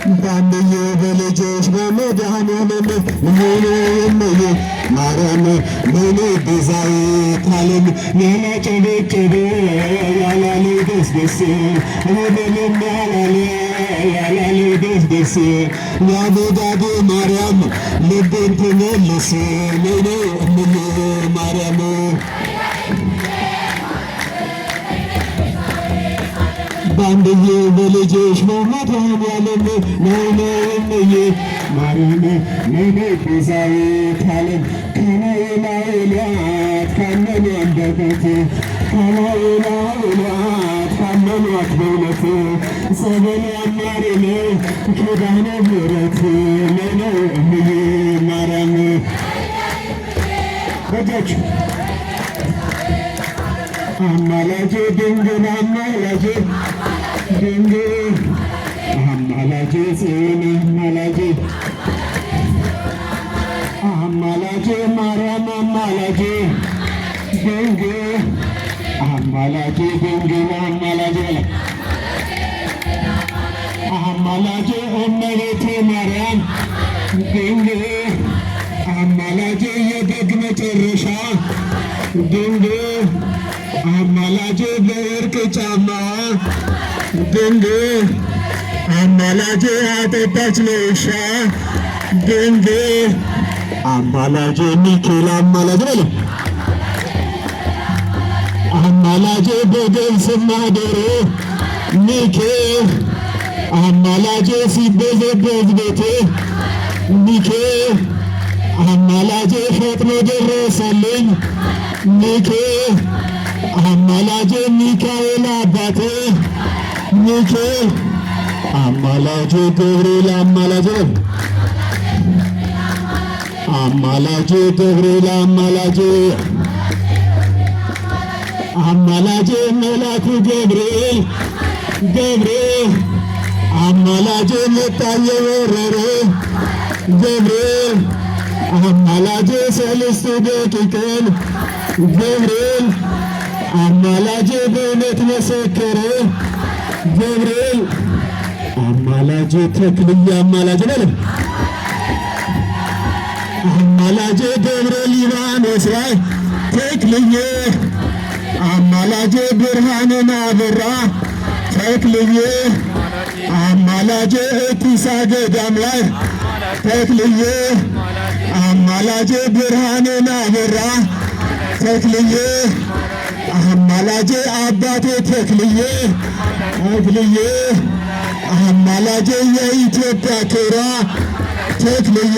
ባንየ በልጆች በመድኃኔዓለም ምኑ እመዬ ማርያም ምኑ ቤዛዊተ ዓለም ያላጨበጨበ ያላለ ደስደስ ምንም ያላለ ደስደስ ያበዳዴ ማርያም ልቤን ትመልስ ምኑ እምዬ ማርያም ባንድዬ በልጆች በመድኃኔዓለም እምዬ ማርያም ምኑ ቤዛዊተ ዓለም ከናይላይላት ካመኑ አንደበት ከናይላይላት ካመኗት በእውነት ጸበል አማሪ ነው ኪዳነ ምሕረት ነው እምዬ ማርያም በጃች አማላጄ ድንግል አማላጄ ድንግል አማላጄ ጽዮን አማላጄ ማርያም አማላጄ ድንግል አማላጄ ድንግል አማላጄ አማላጄ እመቤቴ ማርያም ድንግል አማላጄ የደግ መጨረሻ ድንግል አማላጄ በወርቅ ጫማዋ ድንግል አማላጄ አጠጣች ለውሻ ድንግል አማላጄ ሚካኤል አማላጄ በለ አማላጄ በገብስና ዶሮ ሚካኤል አማላጄ ሲበዘበዝ ቤቴ ሚካኤል አማላጄ ፈጥኖ ደረሰልኝ ሚካኤል አማላጄ ሚካኤል አባቴ ሚካኤል አማላጄ ገብርኤል አማላጄ አማላጄ ገብርኤል አማላጄ አማላጄ መላኩ ገብርኤል አማላጄ መጣ የወረረ ገብርኤል አማላጄ ሰለስቱ ደቂቅን ገብርኤል አማላጄ በእውነት መሰከረ ገብርኤል አማላጄ ተክልዬ አማላጄ በለም አማላጄ ደብረ ሊባኖስ ላይ ተክልዬ አማላጄ ብርሃንን አበራ ተክልዬ አማላጄ እቲሳ ገዳም ላይ ተክልዬ አማላጄ ብርሃንን አበራ ተክልዬ አማላጄ አባቴ ተክልዬ አማላጄ የኢትዮጵያ ክብሯ ተክልዬ